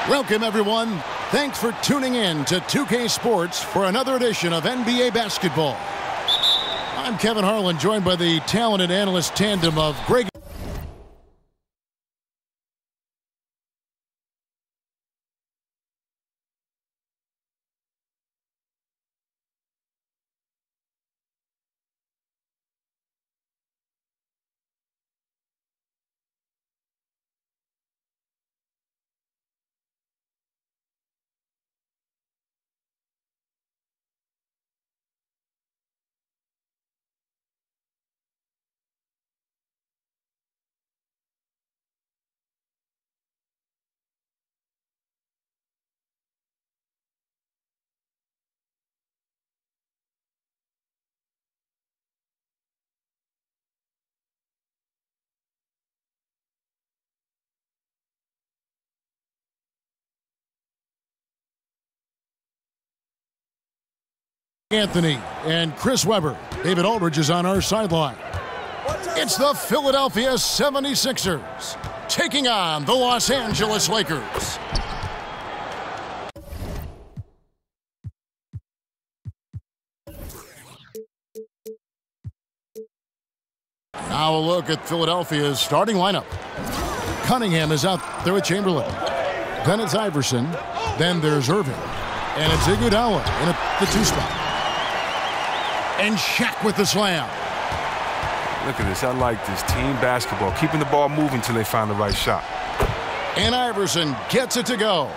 Welcome, everyone. Thanks for tuning in to 2K Sports for another edition of NBA basketball. I'm Kevin Harlan, joined by the talented analyst tandem of Greg. Anthony and Chris Webber. David Aldridge is on our sideline. It's the Philadelphia 76ers taking on the Los Angeles Lakers. Now a look at Philadelphia's starting lineup. Cunningham is out there with Chamberlain. Then it's Iverson. Then there's Irving. And it's Iguodala in the two spot. And Shaq with the slam. Look at this. I like this. Team basketball. Keeping the ball moving until they find the right shot. And Iverson gets it to go.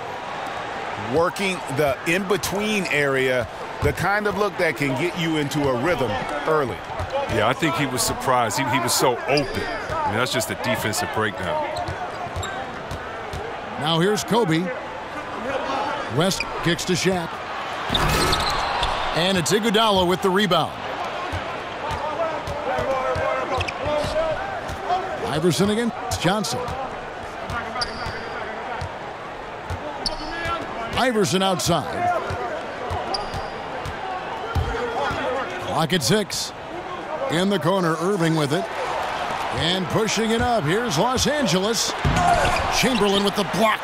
Working the in-between area, the kind of look that can get you into a rhythm early. Yeah, I think he was surprised. He was so open. I mean, that's just a defensive breakdown. Now here's Kobe. West kicks to Shaq. And it's Iguodala with the rebound. Iverson against Johnson. Iverson outside. Clock at 6. In the corner, Irving with it. And pushing it up. Here's Los Angeles. Chamberlain with the block.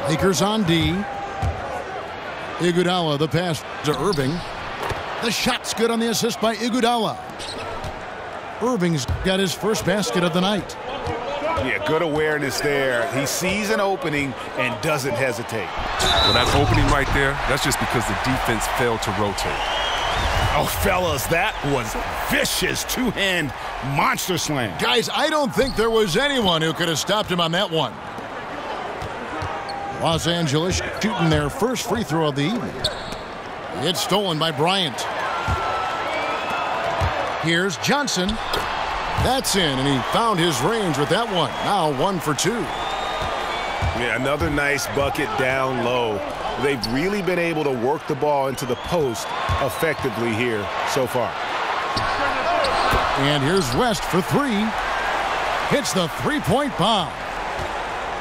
Lakers on D. Iguodala, the pass to Irving. The shot's good on the assist by Iguodala. Irving's got his first basket of the night. Yeah, good awareness there. He sees an opening and doesn't hesitate. Well, that opening right there, that's just because the defense failed to rotate. Oh, fellas, that was vicious two-hand monster slam. Guys, I don't think there was anyone who could have stopped him on that one. Los Angeles shooting their first free throw of the evening. It's stolen by Bryant. Here's Johnson. That's in, and he found his range with that one. Now 1 for 2. Yeah, another nice bucket down low. They've really been able to work the ball into the post effectively here so far. And here's West for 3. Hits the three-point bomb.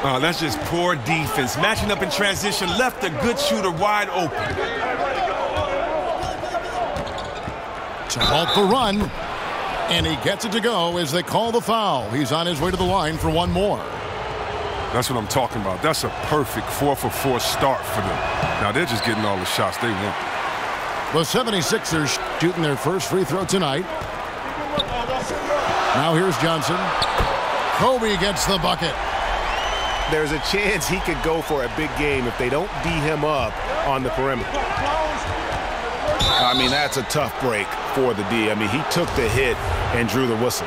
Oh, that's just poor defense. Matching up in transition, left a good shooter wide open. To halt the run, and he gets it to go as they call the foul. He's on his way to the line for one more. That's what I'm talking about. That's a perfect 4-for-4 start for them. Now they're just getting all the shots they want. The 76ers shooting their first free throw tonight. Now here's Johnson. Kobe gets the bucket. There's a chance he could go for a big game if they don't D him up on the perimeter. I mean, that's a tough break for the D. I mean, he took the hit and drew the whistle.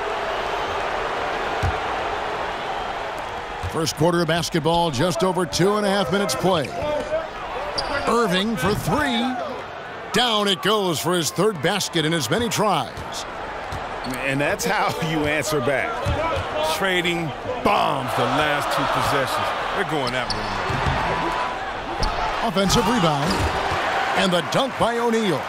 First quarter of basketball, just over 2.5 minutes play. Irving for 3. Down it goes for his third basket in as many tries. And that's how you answer back. Trading bombs the last 2 possessions. They're going that way. Offensive rebound. And the dunk by O'Neal.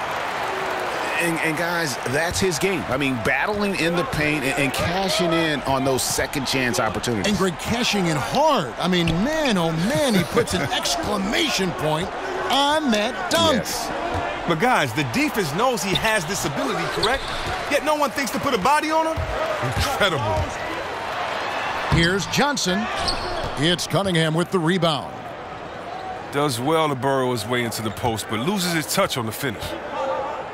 And guys, that's his game. I mean, battling in the paint and cashing in on those second chance opportunities. And Greg cashing in hard. I mean, man, oh man, he puts an exclamation point on that dunk. Yes. But guys, the defense knows he has this ability, correct? Yet no one thinks to put a body on him? Incredible. Here's Johnson. It's Cunningham with the rebound. Does well to burrow his way into the post, but loses his touch on the finish.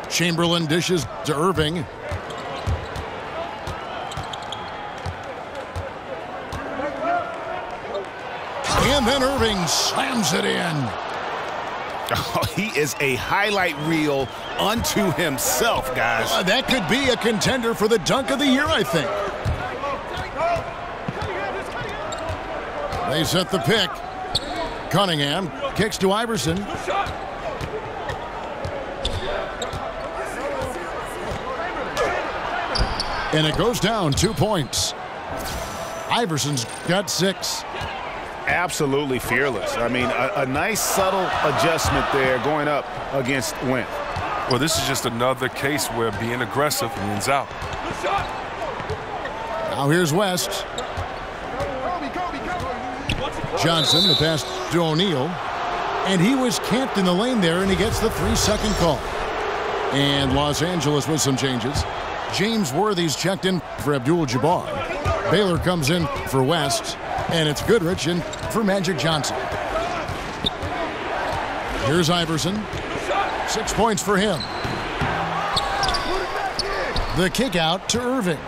Chamberlain dishes to Irving. And then Irving slams it in. Oh, he is a highlight reel unto himself, guys. That could be a contender for the dunk of the year, I think. They set the pick. Cunningham kicks to Iverson. And it goes down 2 points. Iverson's got 6. Absolutely fearless. I mean, a nice subtle adjustment there going up against Wentz. Well, this is just another case where being aggressive wins out. Now here's West. Johnson, the pass to O'Neal. And he was camped in the lane there, and he gets the 3-second call. And Los Angeles with some changes. James Worthy's checked in for Abdul-Jabbar. Baylor comes in for West. And it's Goodrich in for Magic Johnson. Here's Iverson. 6 points for him. The kick out to Irving.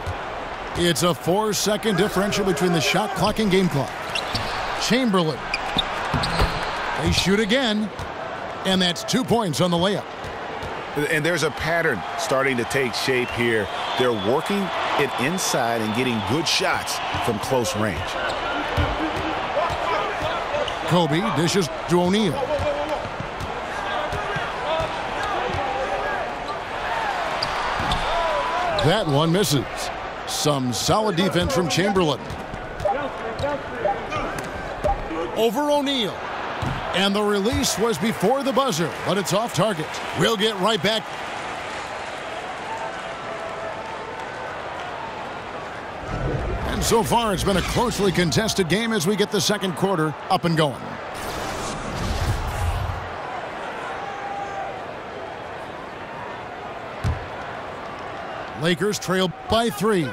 It's a 4-second differential between the shot clock and game clock. Chamberlain. They shoot again. And that's 2 points on the layup. And there's a pattern starting to take shape here. They're working it inside and getting good shots from close range. Kobe dishes to O'Neal. That one misses. Some solid defense from Chamberlain. Over O'Neal. And the release was before the buzzer, but it's off target. We'll get right back. And so far, it's been a closely contested game as we get the second quarter up and going. Lakers trail by 3.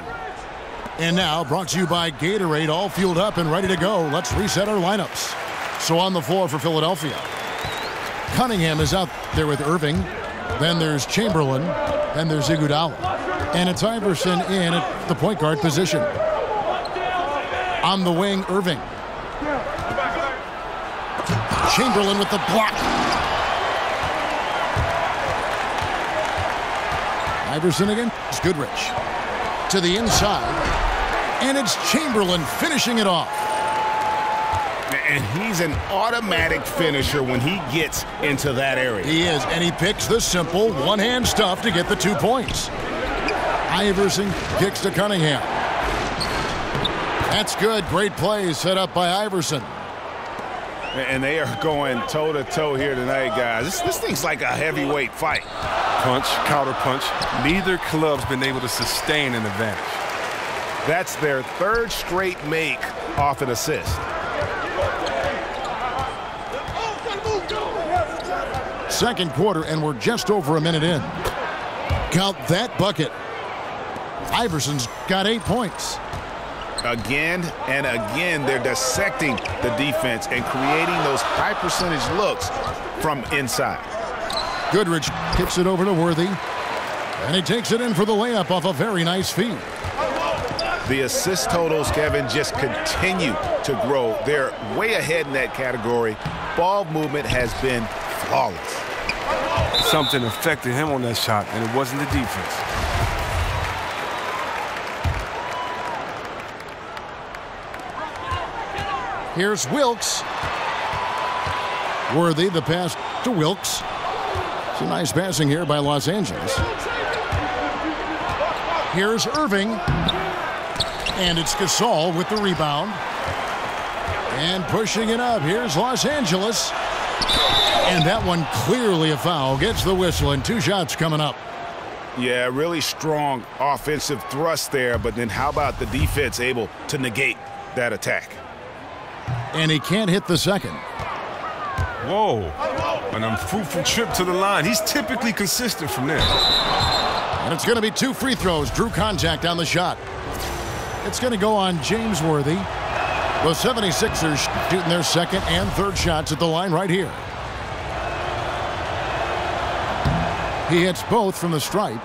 And now, brought to you by Gatorade, all fueled up and ready to go. Let's reset our lineups. So on the floor for Philadelphia, Cunningham is out there with Irving. Then there's Chamberlain. Then there's Iguodala. And it's Iverson in at the point guard position. On the wing, Irving. Chamberlain with the block. Iverson again. It's Goodrich. To the inside. And it's Chamberlain finishing it off. And he's an automatic finisher when he gets into that area. He is, and he picks the simple one-hand stuff to get the 2 points. Iverson kicks to Cunningham. That's good. Great play set up by Iverson. And they are going toe-to-toe here tonight, guys. This thing's like a heavyweight fight. Punch, counter punch. Neither club's been able to sustain an advantage. That's their 3rd straight make off an assist. Second quarter, and we're just over a minute in. Count that bucket. Iverson's got 8 points. Again and again, they're dissecting the defense and creating those high percentage looks from inside. Goodrich kicks it over to Worthy. And he takes it in for the layup off a very nice feed. The assist totals, Kevin, just continue to grow. They're way ahead in that category. Ball movement has been flawless. Something affected him on that shot, and it wasn't the defense. Here's Wilkes. Worthy, the pass to Wilkes. Some nice passing here by Los Angeles. Here's Irving. And it's Gasol with the rebound. And pushing it up. Here's Los Angeles. And that one clearly a foul. Gets the whistle, and 2 shots coming up. Yeah, really strong offensive thrust there, but then how about the defense able to negate that attack? And he can't hit the second. Whoa. An unfruitful trip to the line. He's typically consistent from there. And it's going to be 2 free throws. Drew contact on the shot. It's going to go on James Worthy. The 76ers shooting their second and third shots at the line right here. He hits both from the stripe.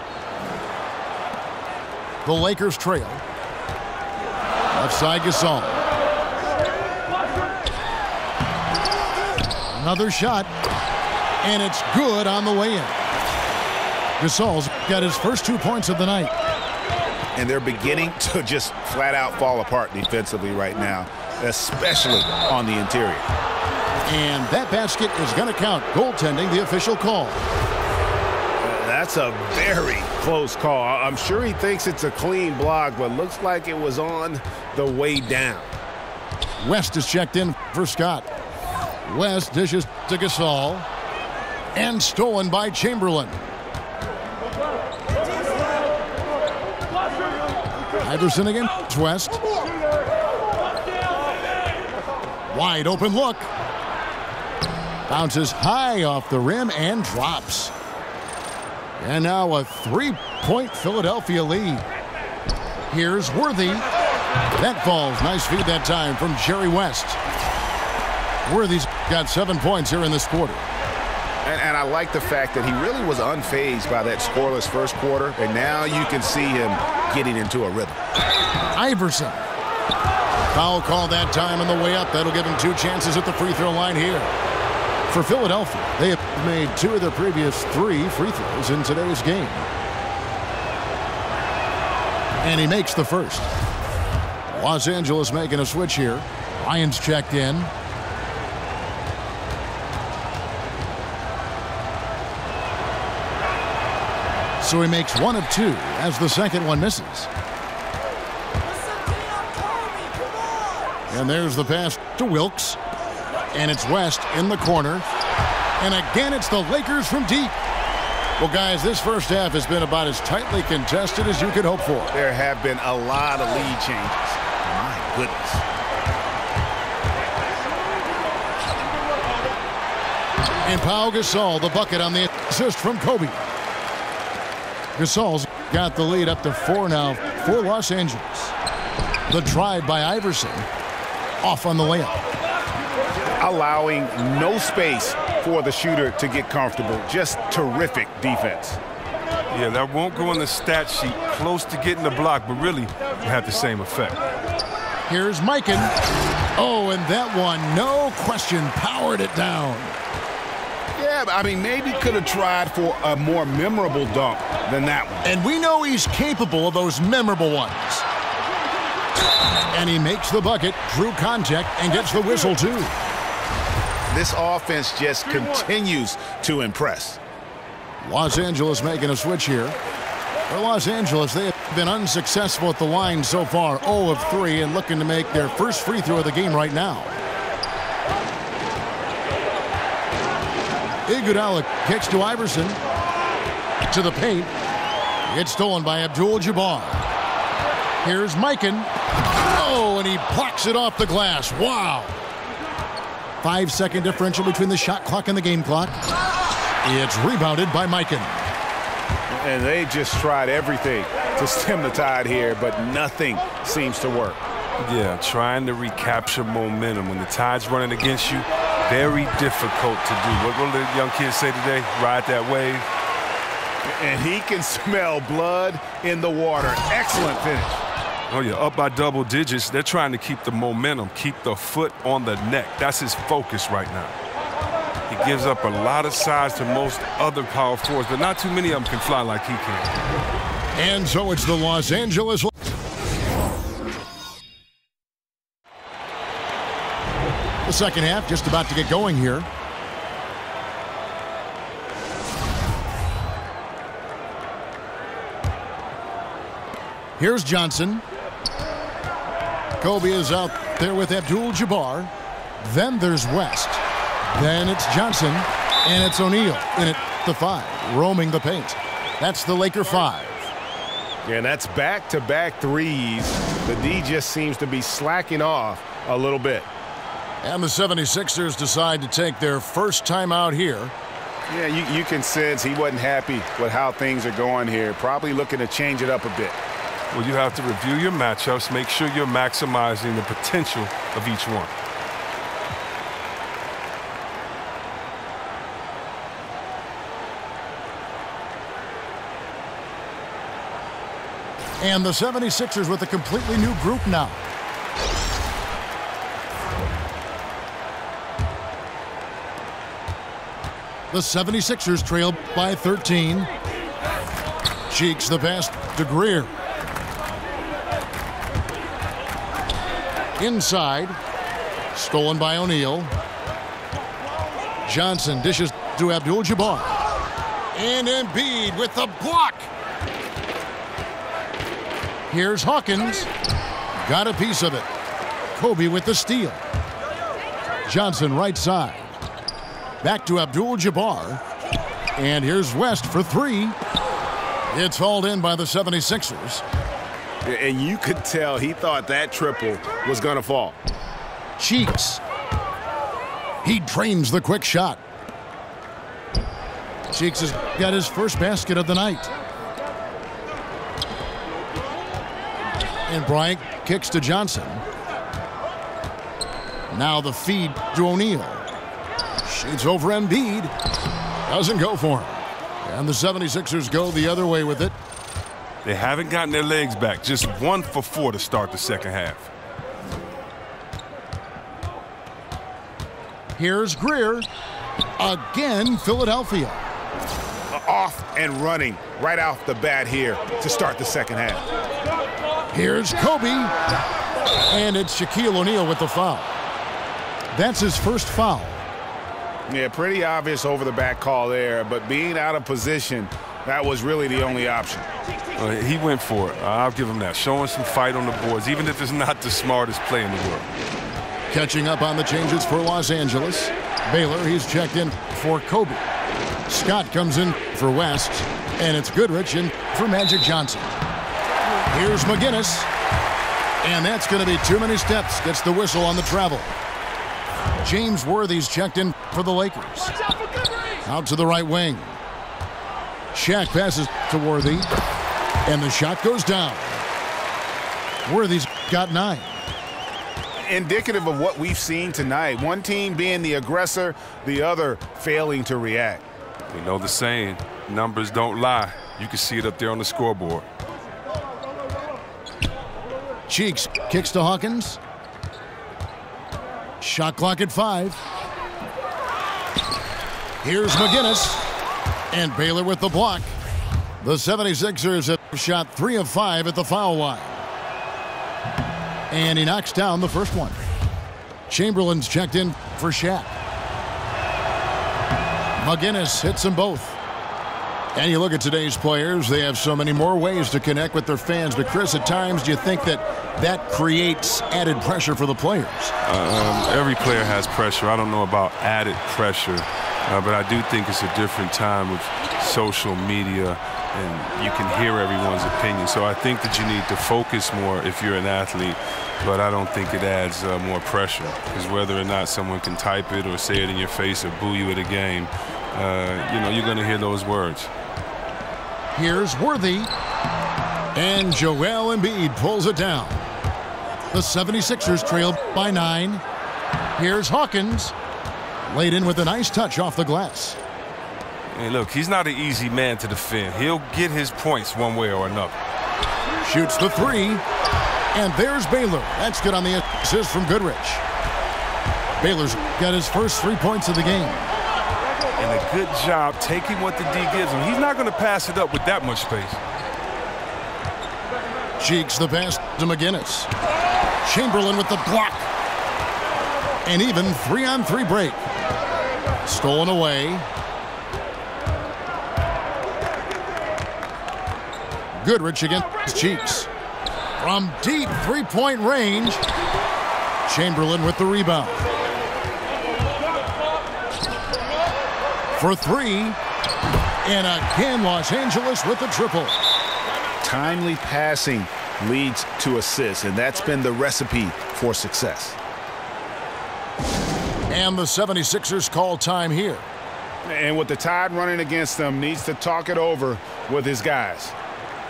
The Lakers trail. Left side Gasol. Another shot. And it's good on the way in. Gasol's got his first 2 points of the night. And they're beginning to just flat out fall apart defensively right now, especially on the interior. And that basket is going to count. Goaltending, the official call. That's a very close call. I'm sure he thinks it's a clean block, but looks like it was on the way down. West is checked in for Scott. West dishes to Gasol. And stolen by Chamberlain. Iverson against West. Wide open look. Bounces high off the rim and drops. And now a 3-point Philadelphia lead. Here's Worthy. That falls. Nice feed that time from Jerry West. Worthy's got 7 points here in this quarter. And I like the fact that he really was unfazed by that scoreless first quarter, and now you can see him getting into a rhythm. Iverson. Foul call that time on the way up. That'll give him 2 chances at the free throw line here. For Philadelphia, they have made 2 of their previous 3 free throws in today's game. And he makes the first. Los Angeles making a switch here. Lions checked in. So he makes 1 of 2 as the second one misses. And there's the pass to Wilkes. And it's West in the corner. And again, it's the Lakers from deep. Well, guys, this first half has been about as tightly contested as you could hope for. There have been a lot of lead changes. My goodness. And Pau Gasol, the bucket on the assist from Kobe. Gasol's got the lead up to 4 now for Los Angeles. The drive by Iverson. Off on the layup. Allowing no space for the shooter to get comfortable. Just terrific defense. Yeah, that won't go in the stat sheet. Close to getting the block, but really have the same effect. Here's Mikan. Oh, and that one, no question, powered it down. Yeah, I mean, maybe could have tried for a more memorable dunk than that one. And we know he's capable of those memorable ones. And he makes the bucket, drew contact, and gets the whistle, too. This offense just continues to impress. Los Angeles making a switch here. For Los Angeles, they have been unsuccessful at the line so far, 0 of 3, and looking to make their first free throw of the game right now. Iguodala kicks to Iverson. To the paint. It's stolen by Abdul-Jabbar. Here's Mikan. Oh, and he blocks it off the glass. Wow. 5-second differential between the shot clock and the game clock. It's rebounded by Mikan. And they just tried everything to stem the tide here, but nothing seems to work. Yeah, trying to recapture momentum. When the tide's running against you, very difficult to do. What will the young kids say today? Ride that wave. And he can smell blood in the water. Excellent finish. Oh, yeah, up by double digits. They're trying to keep the momentum, keep the foot on the neck. That's his focus right now. He gives up a lot of size to most other power forwards, but not too many of them can fly like he can. And so it's the Los Angeles. The second half just about to get going here. Here's Johnson. Kobe is out there with Abdul-Jabbar. Then there's West. Then it's Johnson. And it's O'Neal in at the 5, roaming the paint. That's the Laker 5. Yeah, and that's back-to-back threes. The D just seems to be slacking off a little bit. And the 76ers decide to take their first time out here. Yeah, you can sense he wasn't happy with how things are going here. Probably looking to change it up a bit. Well, you have to review your matchups, make sure you're maximizing the potential of each one. And the 76ers with a completely new group now. The 76ers trail by 13. Cheeks the pass to Greer. Inside. Stolen by O'Neal. Johnson dishes to Abdul-Jabbar. And Embiid with the block. Here's Hawkins. Got a piece of it. Kobe with the steal. Johnson right side. Back to Abdul-Jabbar. And here's West for three. It's hauled in by the 76ers. And you could tell he thought that triple was going to fall. Cheeks. He drains the quick shot. Cheeks has got his first basket of the night. And Bryant kicks to Johnson. Now the feed to O'Neal. Shoots over Embiid. Doesn't go for him. And the 76ers go the other way with it. They haven't gotten their legs back. Just 1 for 4 to start the second half. Here's Greer. Again, Philadelphia. Off and running right off the bat here to start the second half. Here's Kobe. And it's Shaquille O'Neal with the foul. That's his first foul. Yeah, pretty obvious over the back call there, but being out of position, that was really the only option. He went for it. I'll give him that. Showing some fight on the boards, even if it's not the smartest play in the world. Catching up on the changes for Los Angeles. Baylor, he's checked in for Kobe. Scott comes in for West, and it's Goodrich in for Magic Johnson. Here's McGinnis, and that's going to be too many steps. Gets the whistle on the travel. James Worthy's checked in for the Lakers. Out to the right wing. Shaq passes to Worthy, and the shot goes down. Worthy's got 9. Indicative of what we've seen tonight. One team being the aggressor, the other failing to react. We know the saying, numbers don't lie. You can see it up there on the scoreboard. Cheeks kicks to Hawkins. Shot clock at 5. Here's McGinnis. And Baylor with the block. The 76ers have shot 3 of 5 at the foul line. And he knocks down the first one. Chamberlain's checked in for Shaq. McGinnis hits them both. And you look at today's players, they have so many more ways to connect with their fans. But, Chris, at times, do you think that creates added pressure for the players? Every player has pressure. I don't know about added pressure, but I do think it's a different time with social media, and you can hear everyone's opinion. So I think that you need to focus more if you're an athlete, but I don't think it adds more pressure, because whether or not someone can type it or say it in your face or boo you at a game, you're going to hear those words. Here's Worthy, and Joel Embiid pulls it down. The 76ers trail by 9. Here's Hawkins, laid in with a nice touch off the glass. Hey, look, he's not an easy man to defend. He'll get his points one way or another. Shoots the 3, and there's Baylor. That's good on the assist from Goodrich. Baylor's got his first 3 points of the game. And a good job taking what the D gives him. He's not going to pass it up with that much space. Cheeks the pass to McGinnis. Chamberlain with the block. And even 3-on-3 break. Stolen away. Goodrich against Cheeks. From deep three-point range. Chamberlain with the rebound. For 3. And again, Los Angeles with the triple. Timely passing leads to assists, and that's been the recipe for success. And the 76ers call time here. And with the tide running against them, needs to talk it over with his guys.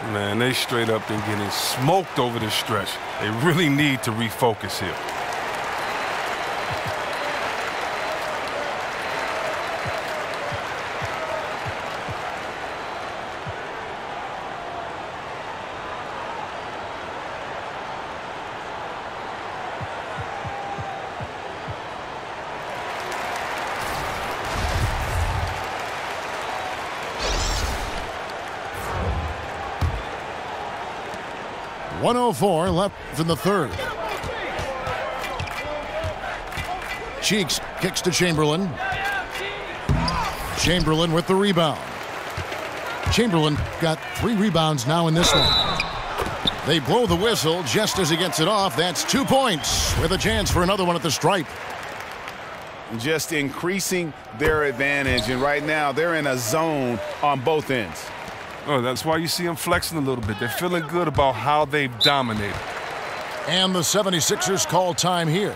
Man, they straight up been getting smoked over the stretch. They really need to refocus here. .104 left in the third. Cheeks kicks to Chamberlain. Chamberlain with the rebound. Chamberlain got 3 rebounds now in this one. They blow the whistle just as he gets it off. That's 2 points with a chance for another one at the stripe. Just increasing their advantage, and right now they're in a zone on both ends. Oh, that's why you see them flexing a little bit. They're feeling good about how they've dominated. And the 76ers call time here.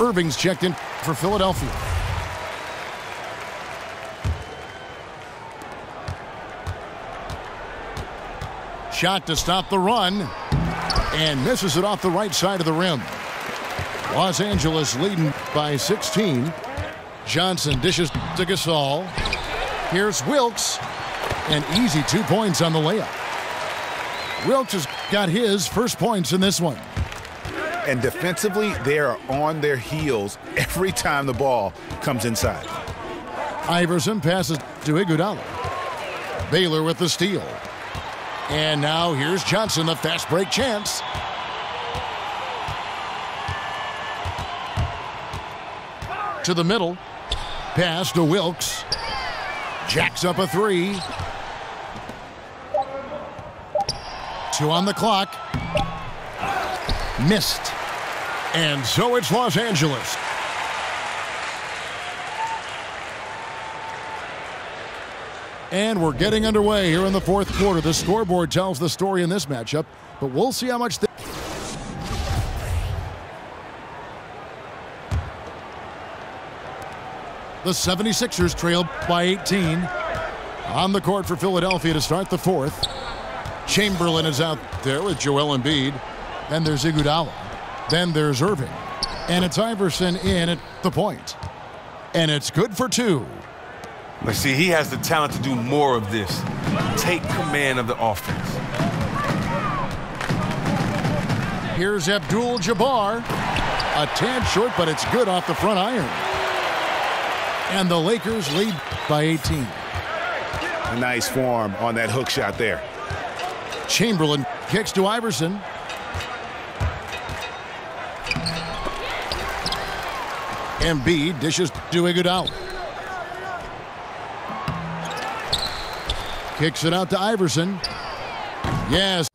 Irving's checked in for Philadelphia. Shot to stop the run, and misses it off the right side of the rim. Los Angeles leading by 16. Johnson dishes to Gasol. Here's Wilkes. An easy 2 points on the layup. Wilkes has got his first points in this one. And defensively, they are on their heels every time the ball comes inside. Iverson passes to Iguodala. Baylor with the steal. And now here's Johnson, the fast break chance. To the middle. Pass to Wilkes. Jacks up a 3. 2 on the clock. Missed. And so it's Los Angeles. And we're getting underway here in the fourth quarter. The scoreboard tells the story in this matchup, but we'll see how much the 76ers trail by 18. On the court for Philadelphia to start the fourth. Chamberlain is out there with Joel Embiid. Then there's Iguodala. Then there's Irving. And it's Iverson in at the point. And it's good for 2. But see, he has the talent to do more of this. Take command of the offense. Here's Abdul-Jabbar. A tad short, but it's good off the front iron. And the Lakers lead by 18. A nice form on that hook shot there. Chamberlain kicks to Iverson. Embiid dishes to Iguodala. Kicks it out to Iverson. Yes.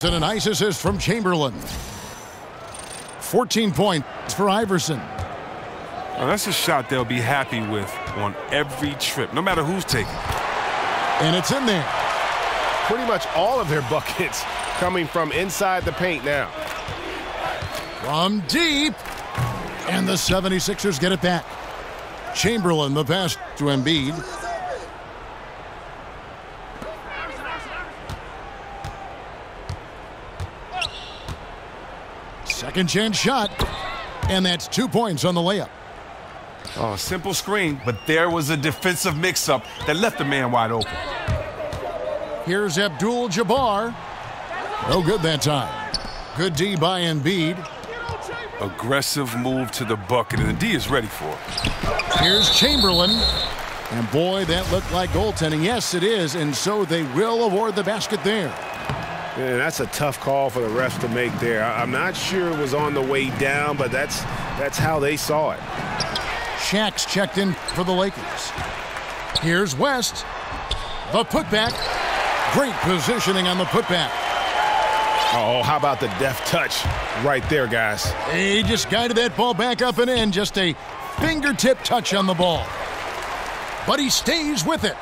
And a nice assist from Chamberlain. 14 points for Iverson. Well, that's a shot they'll be happy with on every trip, no matter who's taking it. And it's in there. Pretty much all of their buckets coming from inside the paint now. From deep. And the 76ers get it back. Chamberlain, the pass to Embiid. Second chance shot. And that's 2 points on the layup. Oh, simple screen, but there was a defensive mix-up that left the man wide open. Here's Abdul-Jabbar. No good that time. Good D by Embiid. Aggressive move to the bucket, and the D is ready for it. Here's Chamberlain. And boy, that looked like goaltending. Yes, it is, and so they will award the basket there. Yeah, that's a tough call for the refs to make there. I'm not sure it was on the way down, but that's how they saw it. Shaq's checked in for the Lakers. Here's West. The putback. Great positioning on the putback. Oh, how about the deft touch right there, guys? He just guided that ball back up and in. Just a fingertip touch on the ball. But he stays with it.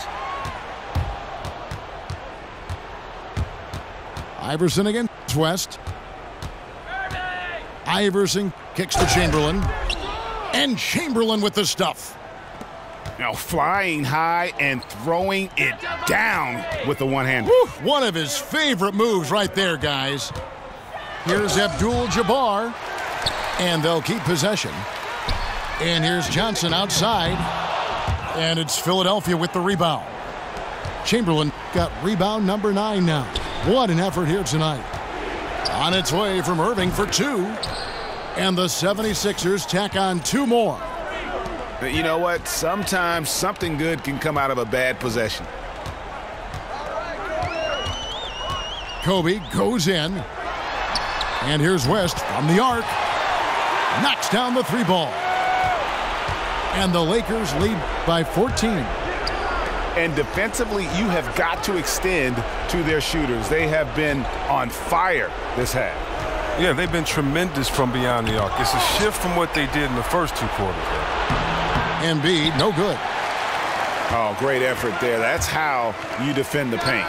Iverson against West. Iverson kicks to Chamberlain. And Chamberlain with the stuff. Now flying high and throwing it down with the one-hander. One of his favorite moves right there, guys. Here's Abdul-Jabbar. And they'll keep possession. And here's Johnson outside. And it's Philadelphia with the rebound. Chamberlain got rebound number 9 now. What an effort here tonight. On its way from Irving for 2. And the 76ers tack on 2 more. You know what? Sometimes something good can come out of a bad possession. Kobe goes in. And here's West from the arc. Knocks down the 3 ball. And the Lakers lead by 14. And defensively, you have got to extend to their shooters. They have been on fire this half. Yeah, they've been tremendous from beyond the arc. It's a shift from what they did in the first 2 quarters. Embiid, no good. Oh, great effort there. That's how you defend the paint.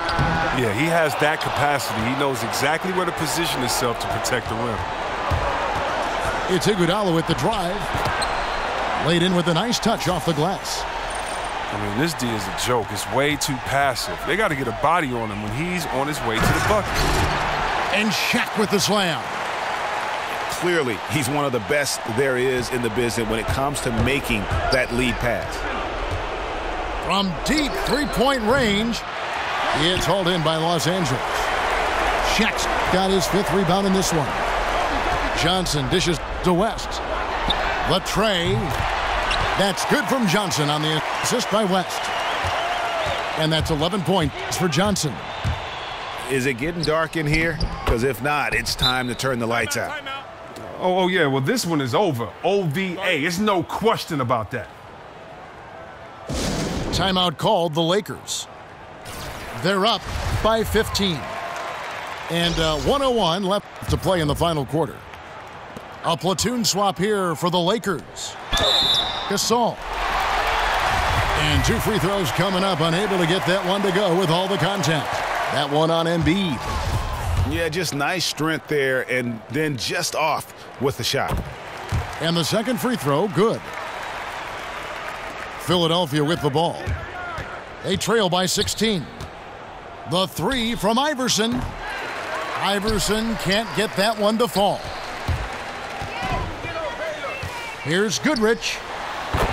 Yeah, he has that capacity. He knows exactly where to position himself to protect the rim. It's Iguodala with the drive. Laid in with a nice touch off the glass. I mean, this D is a joke. It's way too passive. They got to get a body on him when he's on his way to the bucket. And Shaq with the slam. Clearly, he's one of the best there is in the business when it comes to making that lead pass. From deep three-point range, it's hauled in by Los Angeles. Shaq's got his 5th rebound in this one. Johnson dishes to West. Latrey. That's good from Johnson on the assist by West. And that's 11 points for Johnson. Is it getting dark in here? Because if not, it's time to turn the lights out. Oh, yeah, well, this one is over. OVA. There's no question about that. Timeout called the Lakers. They're up by 15. And 1:01 left to play in the final quarter. A platoon swap here for the Lakers. Gasol. And 2 free throws coming up, unable to get that one to go with all the contact. That one on Embiid. Yeah, just nice strength there, and then just off with the shot. And the second free throw, good. Philadelphia with the ball. They trail by 16. The 3 from Iverson. Iverson can't get that one to fall. Here's Goodrich.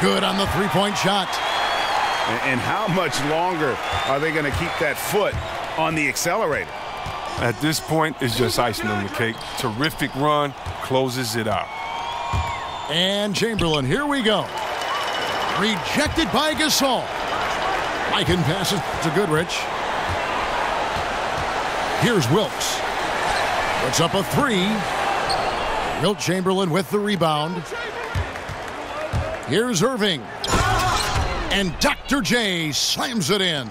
Good on the 3-point shot. And how much longer are they going to keep that foot on the accelerator? At this point, it's just icing on the cake. Terrific run, closes it out. And Chamberlain, here we go. Rejected by Gasol. Lycan passes to Goodrich. Here's Wilkes. Puts up a 3. Wilt Chamberlain with the rebound. Here's Irving. And Dr. J slams it in.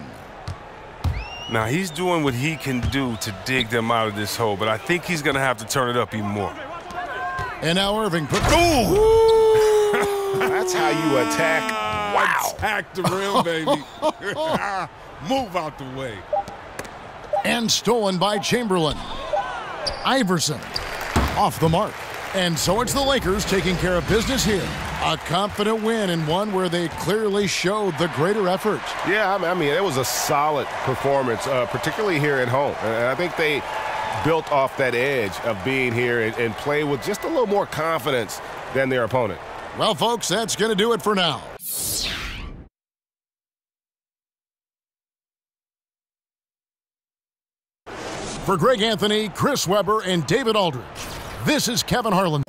Now, he's doing what he can do to dig them out of this hole, but I think he's going to have to turn it up even more. And now Irving puts... Ooh! That's how you attack. Wow. Attack the rim, baby. Move out the way. And stolen by Chamberlain. Iverson off the mark. And so it's the Lakers taking care of business here. A confident win, and one where they clearly showed the greater effort. Yeah, I mean, it was a solid performance, particularly here at home. And I think they built off that edge of being here and play with just a little more confidence than their opponent. Well, folks, that's going to do it for now. For Greg Anthony, Chris Webber, and David Aldridge, this is Kevin Harlan.